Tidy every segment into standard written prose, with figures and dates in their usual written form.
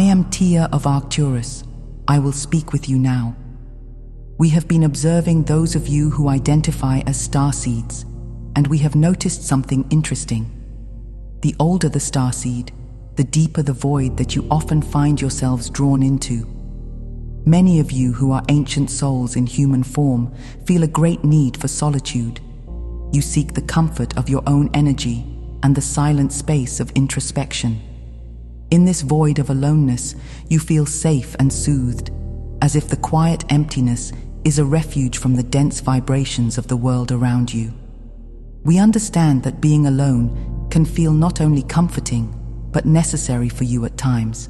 I am Tia of Arcturus. I will speak with you now. We have been observing those of you who identify as starseeds, and we have noticed something interesting. The older the starseed, the deeper the void that you often find yourselves drawn into. Many of you who are ancient souls in human form feel a great need for solitude. You seek the comfort of your own energy and the silent space of introspection. In this void of aloneness, you feel safe and soothed, as if the quiet emptiness is a refuge from the dense vibrations of the world around you. We understand that being alone can feel not only comforting, but necessary for you at times,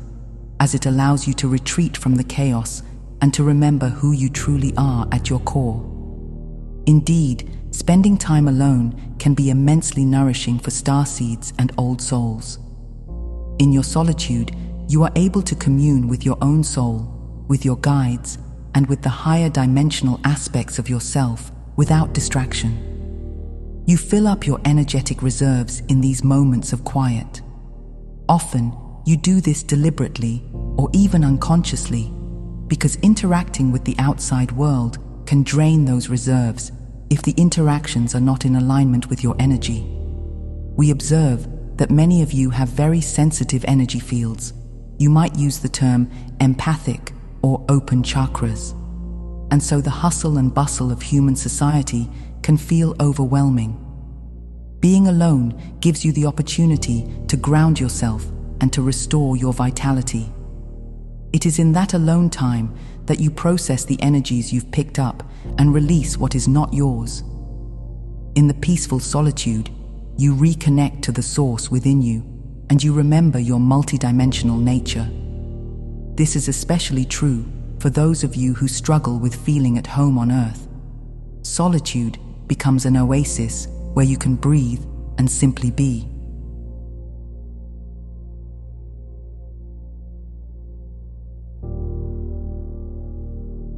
as it allows you to retreat from the chaos and to remember who you truly are at your core. Indeed, spending time alone can be immensely nourishing for starseeds and old souls. In your solitude, you are able to commune with your own soul, with your guides, and with the higher dimensional aspects of yourself without distraction. You fill up your energetic reserves in these moments of quiet. Often, you do this deliberately or even unconsciously, because interacting with the outside world can drain those reserves if the interactions are not in alignment with your energy. We observe that many of you have very sensitive energy fields. You might use the term empathic or open chakras. And so the hustle and bustle of human society can feel overwhelming. Being alone gives you the opportunity to ground yourself and to restore your vitality. It is in that alone time that you process the energies you've picked up and release what is not yours. In the peaceful solitude, you reconnect to the source within you, and you remember your multidimensional nature. This is especially true for those of you who struggle with feeling at home on Earth. Solitude becomes an oasis where you can breathe and simply be.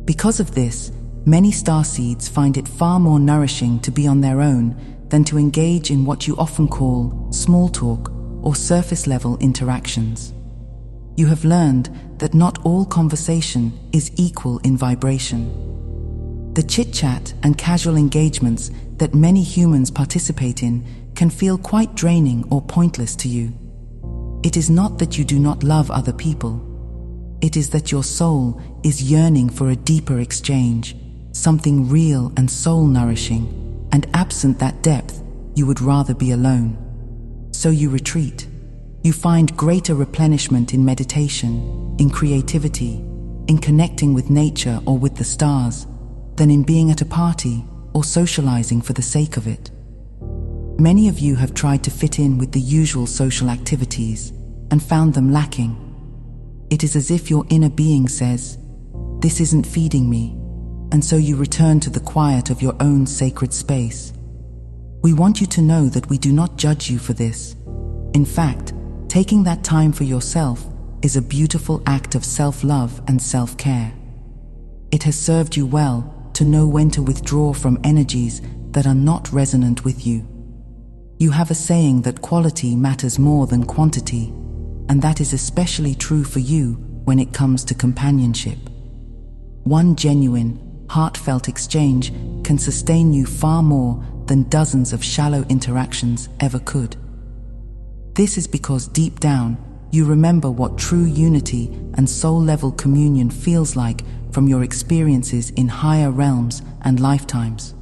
Because of this, many starseeds find it far more nourishing to be on their own than to engage in what you often call small talk or surface-level interactions. You have learned that not all conversation is equal in vibration. The chit-chat and casual engagements that many humans participate in can feel quite draining or pointless to you. It is not that you do not love other people. It is that your soul is yearning for a deeper exchange, something real and soul-nourishing, and absent that depth, you would rather be alone. So you retreat. You find greater replenishment in meditation, in creativity, in connecting with nature or with the stars, than in being at a party or socializing for the sake of it. Many of you have tried to fit in with the usual social activities and found them lacking. It is as if your inner being says, "This isn't feeding me," and so you return to the quiet of your own sacred space. We want you to know that we do not judge you for this. In fact, taking that time for yourself is a beautiful act of self-love and self-care. It has served you well to know when to withdraw from energies that are not resonant with you. You have a saying that quality matters more than quantity, and that is especially true for you when it comes to companionship. One genuine, heartfelt exchange can sustain you far more than dozens of shallow interactions ever could. This is because deep down, you remember what true unity and soul-level communion feels like from your experiences in higher realms and lifetimes.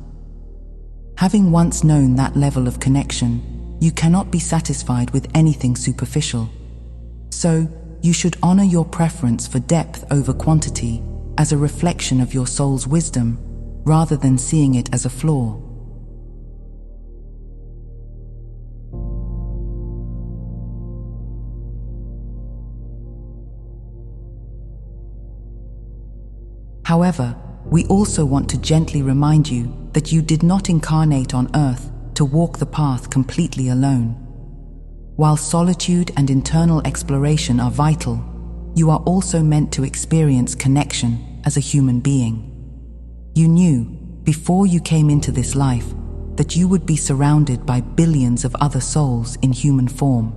Having once known that level of connection, you cannot be satisfied with anything superficial. So, you should honor your preference for depth over quantity as a reflection of your soul's wisdom, rather than seeing it as a flaw. However, we also want to gently remind you that you did not incarnate on Earth to walk the path completely alone. While solitude and internal exploration are vital, you are also meant to experience connection as a human being. You knew, before you came into this life, that you would be surrounded by billions of other souls in human form.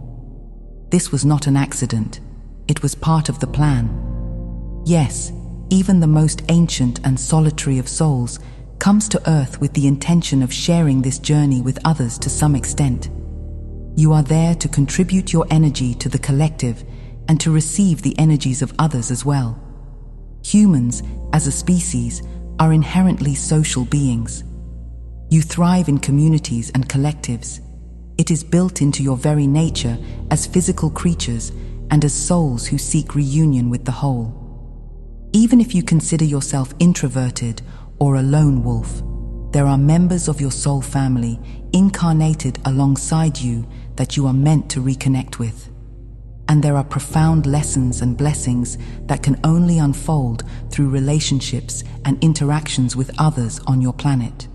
This was not an accident. It was part of the plan. Yes, even the most ancient and solitary of souls comes to Earth with the intention of sharing this journey with others to some extent. You are there to contribute your energy to the collective and to receive the energies of others as well. Humans, as a species, are inherently social beings. You thrive in communities and collectives. It is built into your very nature as physical creatures and as souls who seek reunion with the whole. Even if you consider yourself introverted or a lone wolf, there are members of your soul family incarnated alongside you that you are meant to reconnect with. And there are profound lessons and blessings that can only unfold through relationships and interactions with others on your planet.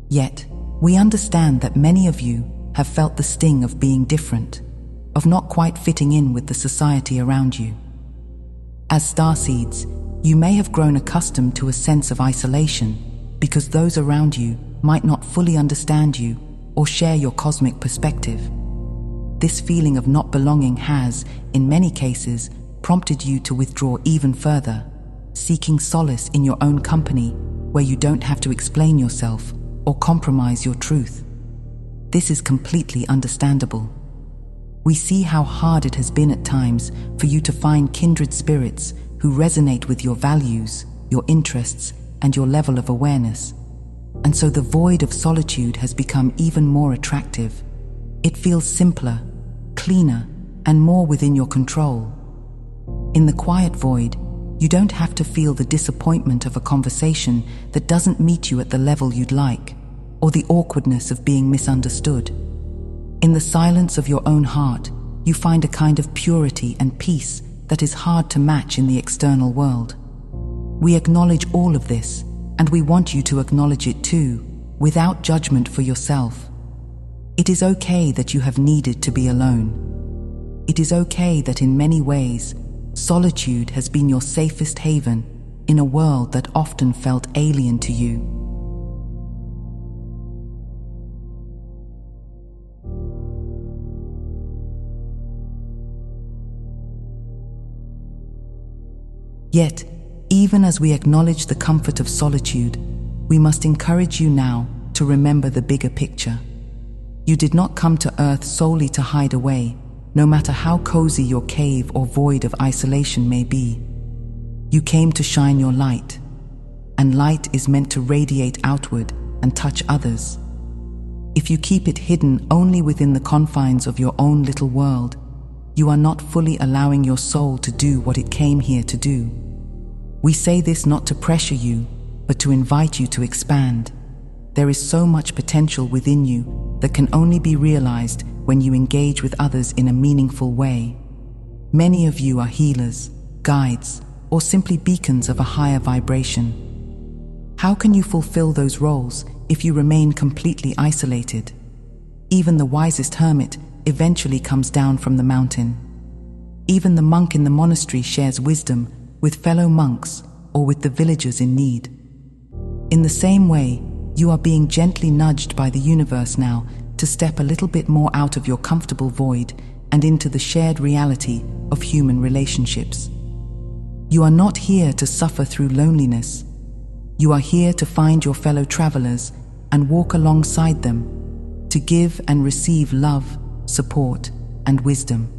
Yet, we understand that many of you have felt the sting of being different, of not quite fitting in with the society around you. As starseeds, you may have grown accustomed to a sense of isolation because those around you might not fully understand you or share your cosmic perspective. This feeling of not belonging has, in many cases, prompted you to withdraw even further, seeking solace in your own company where you don't have to explain yourself or compromise your truth. This is completely understandable. We see how hard it has been at times for you to find kindred spirits who resonate with your values, your interests, and your level of awareness. And so the void of solitude has become even more attractive. It feels simpler, cleaner, and more within your control. In the quiet void, you don't have to feel the disappointment of a conversation that doesn't meet you at the level you'd like, or the awkwardness of being misunderstood. In the silence of your own heart, you find a kind of purity and peace that is hard to match in the external world. We acknowledge all of this, and we want you to acknowledge it too, without judgment for yourself. It is okay that you have needed to be alone. It is okay that in many ways, solitude has been your safest haven in a world that often felt alien to you. Yet, even as we acknowledge the comfort of solitude, we must encourage you now to remember the bigger picture. You did not come to Earth solely to hide away, no matter how cozy your cave or void of isolation may be. You came to shine your light, and light is meant to radiate outward and touch others. If you keep it hidden only within the confines of your own little world, you are not fully allowing your soul to do what it came here to do. We say this not to pressure you, but to invite you to expand. There is so much potential within you that can only be realized when you engage with others in a meaningful way. Many of you are healers, guides, or simply beacons of a higher vibration. How can you fulfill those roles if you remain completely isolated? Even the wisest hermit eventually comes down from the mountain. Even the monk in the monastery shares wisdom with fellow monks or with the villagers in need. In the same way, you are being gently nudged by the universe now to step a little bit more out of your comfortable void and into the shared reality of human relationships. You are not here to suffer through loneliness. You are here to find your fellow travelers and walk alongside them, to give and receive love, support, and wisdom.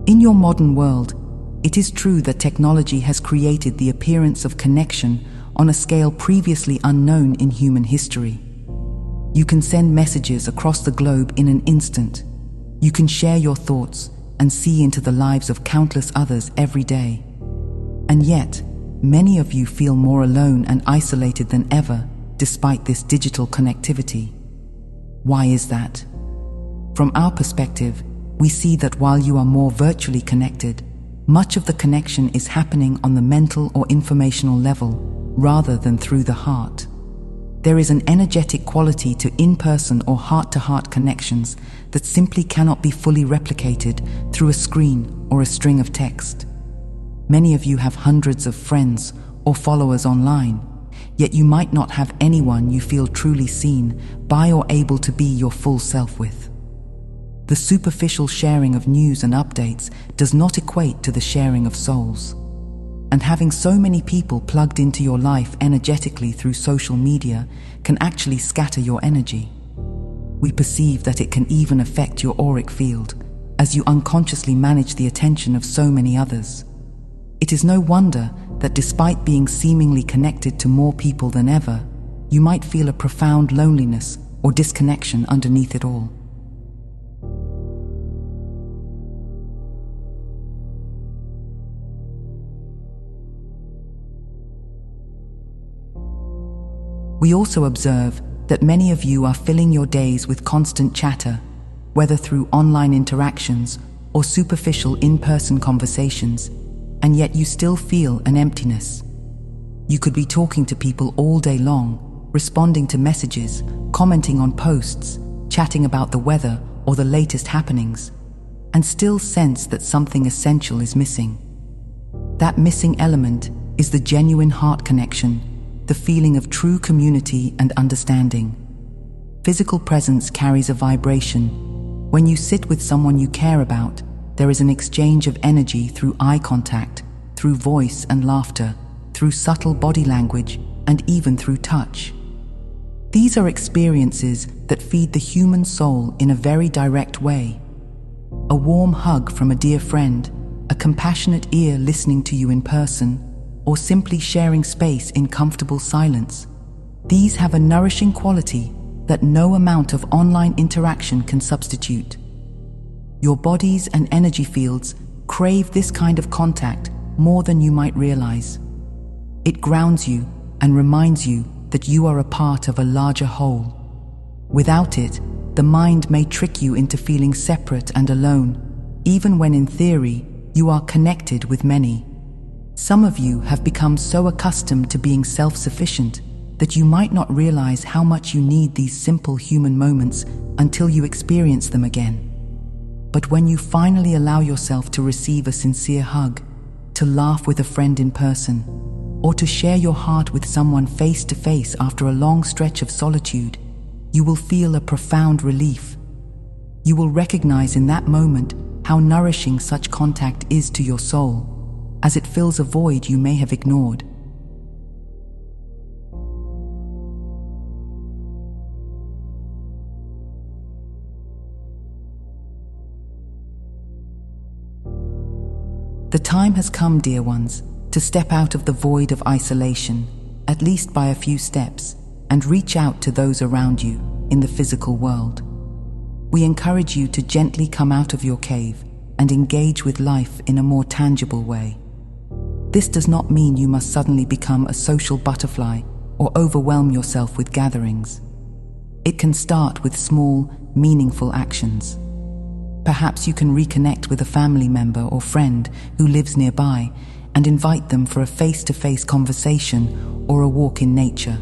In your modern world, it is true that technology has created the appearance of connection on a scale previously unknown in human history. You can send messages across the globe in an instant. You can share your thoughts and see into the lives of countless others every day. And yet, many of you feel more alone and isolated than ever despite this digital connectivity. Why is that? From our perspective, we see that while you are more virtually connected, much of the connection is happening on the mental or informational level rather than through the heart. There is an energetic quality to in-person or heart-to-heart connections that simply cannot be fully replicated through a screen or a string of text. Many of you have hundreds of friends or followers online, yet you might not have anyone you feel truly seen by or able to be your full self with. The superficial sharing of news and updates does not equate to the sharing of souls. And having so many people plugged into your life energetically through social media can actually scatter your energy. We perceive that it can even affect your auric field, as you unconsciously manage the attention of so many others. It is no wonder that despite being seemingly connected to more people than ever, you might feel a profound loneliness or disconnection underneath it all. We also observe that many of you are filling your days with constant chatter, whether through online interactions or superficial in-person conversations, and yet you still feel an emptiness. You could be talking to people all day long, responding to messages, commenting on posts, chatting about the weather or the latest happenings, and still sense that something essential is missing. That missing element is the genuine heart connection, the feeling of true community and understanding. Physical presence carries a vibration. When you sit with someone you care about, there is an exchange of energy through eye contact, through voice and laughter, through subtle body language, and even through touch. These are experiences that feed the human soul in a very direct way. A warm hug from a dear friend, a compassionate ear listening to you in person, or simply sharing space in comfortable silence. These have a nourishing quality that no amount of online interaction can substitute. Your bodies and energy fields crave this kind of contact more than you might realize. It grounds you and reminds you that you are a part of a larger whole. Without it, the mind may trick you into feeling separate and alone, even when in theory you are connected with many. Some of you have become so accustomed to being self-sufficient that you might not realize how much you need these simple human moments until you experience them again. But when you finally allow yourself to receive a sincere hug, to laugh with a friend in person, or to share your heart with someone face to face after a long stretch of solitude, you will feel a profound relief. You will recognize in that moment how nourishing such contact is to your soul, as it fills a void you may have ignored. The time has come, dear ones, to step out of the void of isolation, at least by a few steps, and reach out to those around you in the physical world. We encourage you to gently come out of your cave and engage with life in a more tangible way. This does not mean you must suddenly become a social butterfly or overwhelm yourself with gatherings. It can start with small, meaningful actions. Perhaps you can reconnect with a family member or friend who lives nearby and invite them for a face-to-face conversation or a walk in nature.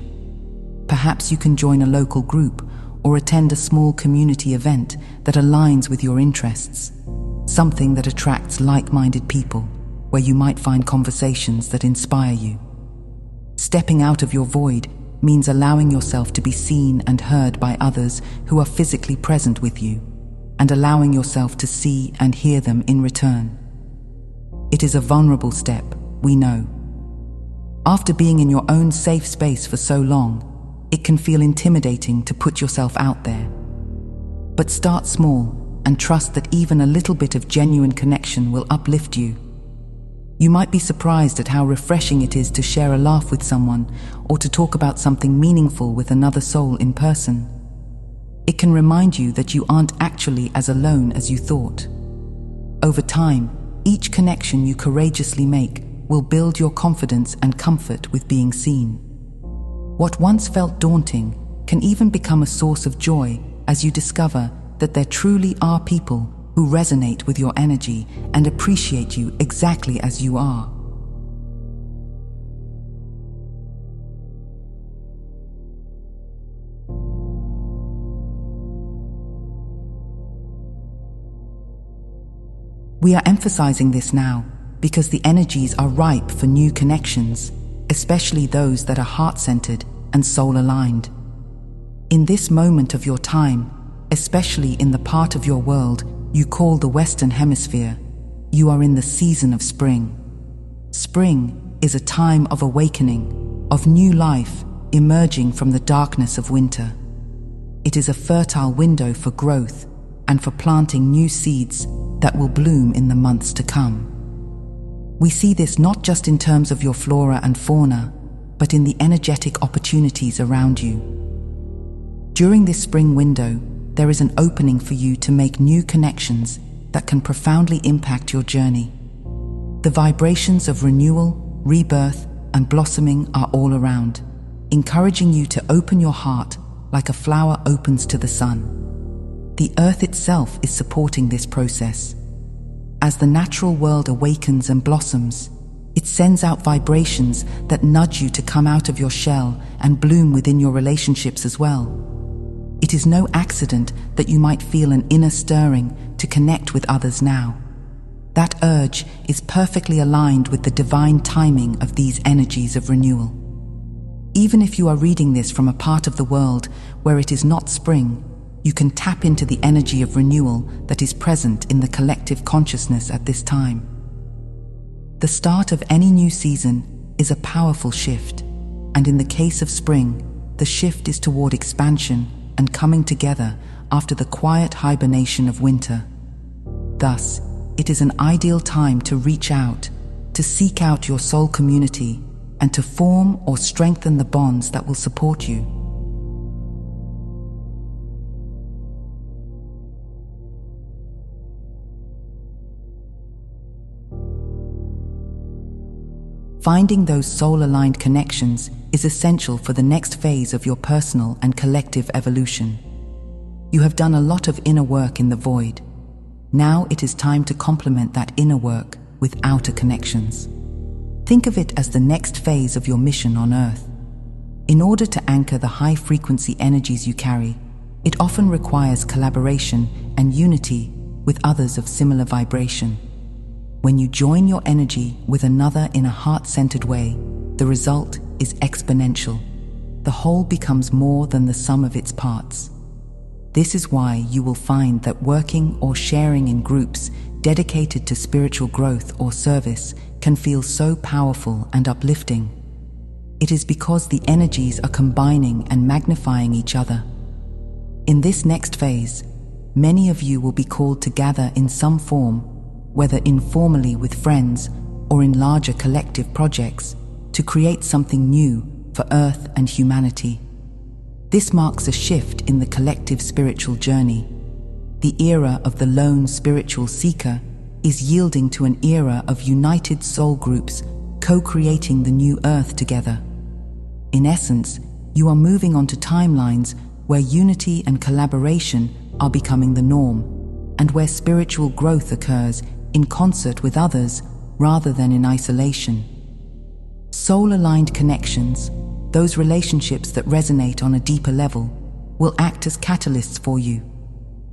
Perhaps you can join a local group or attend a small community event that aligns with your interests, something that attracts like-minded people, where you might find conversations that inspire you. Stepping out of your void means allowing yourself to be seen and heard by others who are physically present with you, and allowing yourself to see and hear them in return. It is a vulnerable step, we know. After being in your own safe space for so long, it can feel intimidating to put yourself out there. But start small and trust that even a little bit of genuine connection will uplift you. You might be surprised at how refreshing it is to share a laugh with someone or to talk about something meaningful with another soul in person. It can remind you that you aren't actually as alone as you thought. Over time, each connection you courageously make will build your confidence and comfort with being seen. What once felt daunting can even become a source of joy as you discover that there truly are people who resonate with your energy and appreciate you exactly as you are. We are emphasizing this now because the energies are ripe for new connections, especially those that are heart-centered and soul-aligned. In this moment of your time, especially in the part of your world you call the Western Hemisphere, you are in the season of spring. Spring is a time of awakening, of new life emerging from the darkness of winter. It is a fertile window for growth and for planting new seeds that will bloom in the months to come. We see this not just in terms of your flora and fauna, but in the energetic opportunities around you. During this spring window, there is an opening for you to make new connections that can profoundly impact your journey. The vibrations of renewal, rebirth, and blossoming are all around, encouraging you to open your heart like a flower opens to the sun. The earth itself is supporting this process. As the natural world awakens and blossoms, it sends out vibrations that nudge you to come out of your shell and bloom within your relationships as well. It is no accident that you might feel an inner stirring to connect with others now. That urge is perfectly aligned with the divine timing of these energies of renewal. Even if you are reading this from a part of the world where it is not spring, you can tap into the energy of renewal that is present in the collective consciousness at this time. The start of any new season is a powerful shift, and in the case of spring, the shift is toward expansion and coming together after the quiet hibernation of winter. Thus, it is an ideal time to reach out, to seek out your soul community, and to form or strengthen the bonds that will support you. Finding those soul-aligned connections is essential for the next phase of your personal and collective evolution. You have done a lot of inner work in the void. Now it is time to complement that inner work with outer connections. Think of it as the next phase of your mission on Earth. In order to anchor the high-frequency energies you carry, it often requires collaboration and unity with others of similar vibration. When you join your energy with another in a heart-centered way, the result is exponential. The whole becomes more than the sum of its parts. This is why you will find that working or sharing in groups dedicated to spiritual growth or service can feel so powerful and uplifting. It is because the energies are combining and magnifying each other. In this next phase, many of you will be called to gather in some form, whether informally with friends or in larger collective projects, to create something new for Earth and humanity. This marks a shift in the collective spiritual journey. The era of the lone spiritual seeker is yielding to an era of united soul groups co-creating the new Earth together. In essence, you are moving onto timelines where unity and collaboration are becoming the norm, and where spiritual growth occurs in concert with others rather than in isolation. Soul-aligned connections, those relationships that resonate on a deeper level, will act as catalysts for you.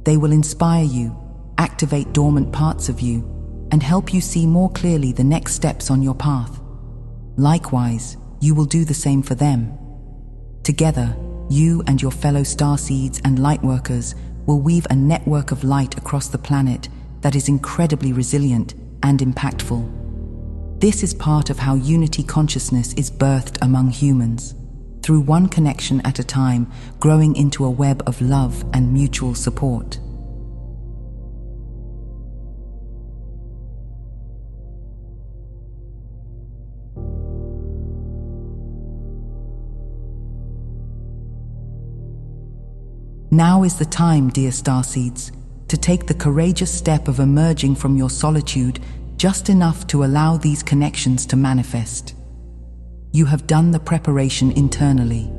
They will inspire you, activate dormant parts of you, and help you see more clearly the next steps on your path. Likewise, you will do the same for them. Together, you and your fellow starseeds and lightworkers will weave a network of light across the planet that is incredibly resilient and impactful. This is part of how unity consciousness is birthed among humans, through one connection at a time, growing into a web of love and mutual support. Now is the time, dear starseeds, to take the courageous step of emerging from your solitude just enough to allow these connections to manifest. You have done the preparation internally.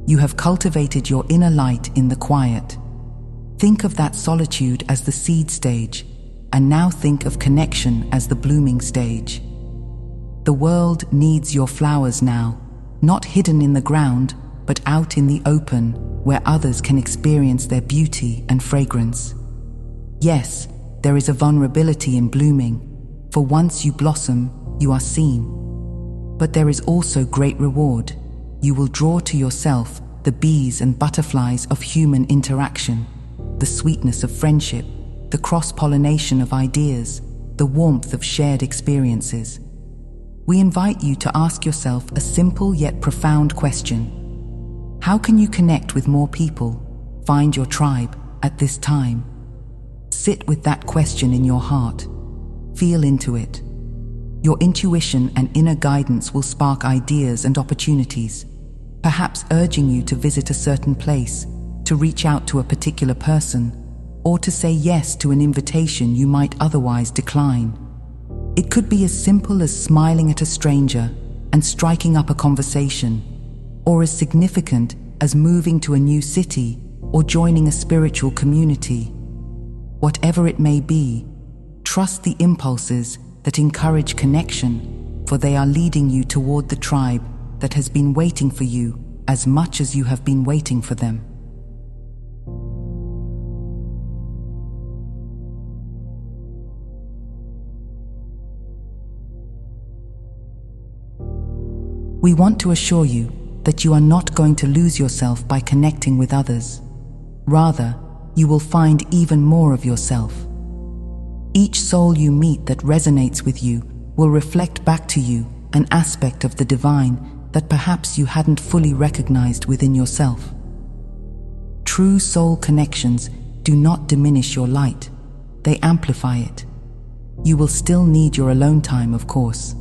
You have cultivated your inner light in the quiet. Think of that solitude as the seed stage, and now think of connection as the blooming stage. The world needs your flowers now, not hidden in the ground, but out in the open, where others can experience their beauty and fragrance. Yes, there is a vulnerability in blooming, for once you blossom, you are seen. But there is also great reward. You will draw to yourself the bees and butterflies of human interaction, the sweetness of friendship, the cross-pollination of ideas, the warmth of shared experiences. We invite you to ask yourself a simple yet profound question. How can you connect with more people, find your tribe at this time? Sit with that question in your heart. Feel into it. Your intuition and inner guidance will spark ideas and opportunities, perhaps urging you to visit a certain place, to reach out to a particular person, or to say yes to an invitation you might otherwise decline. It could be as simple as smiling at a stranger and striking up a conversation, or as significant as moving to a new city or joining a spiritual community. Whatever it may be, trust the impulses that encourage connection, for they are leading you toward the tribe that has been waiting for you as much as you have been waiting for them. We want to assure you that you are not going to lose yourself by connecting with others. Rather, you will find even more of yourself. Each soul you meet that resonates with you will reflect back to you an aspect of the divine that perhaps you hadn't fully recognized within yourself. True soul connections do not diminish your light, they amplify it. You will still need your alone time, of course.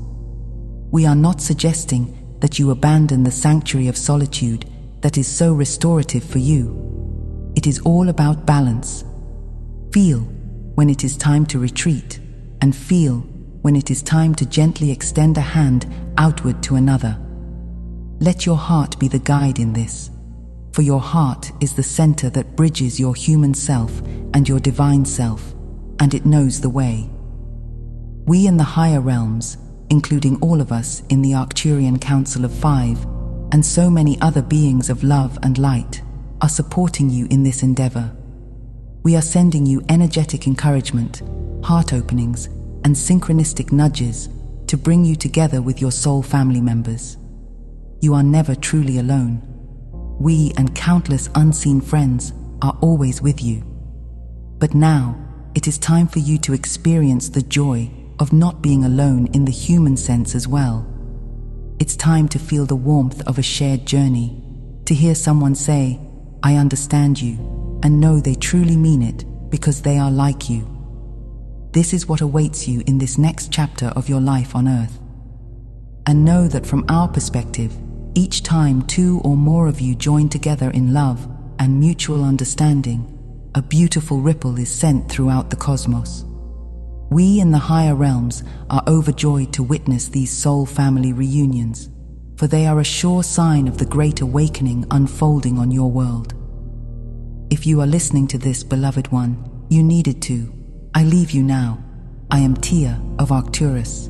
We are not suggesting that you abandon the sanctuary of solitude that is so restorative for you. It is all about balance. Feel when it is time to retreat, and feel when it is time to gently extend a hand outward to another. Let your heart be the guide in this, for your heart is the center that bridges your human self and your divine self, and it knows the way. We in the higher realms, including all of us in the Arcturian Council of Five, and so many other beings of love and light, are supporting you in this endeavor. We are sending you energetic encouragement, heart openings, and synchronistic nudges to bring you together with your soul family members. You are never truly alone. We and countless unseen friends are always with you. But now, it is time for you to experience the joy of not being alone in the human sense as well. It's time to feel the warmth of a shared journey, to hear someone say, "I understand you," and know they truly mean it because they are like you. This is what awaits you in this next chapter of your life on Earth. And know that from our perspective, each time two or more of you join together in love and mutual understanding, a beautiful ripple is sent throughout the cosmos. We in the higher realms are overjoyed to witness these soul family reunions, for they are a sure sign of the great awakening unfolding on your world. If you are listening to this, beloved one, you needed to. I leave you now. I am Tia of Arcturus.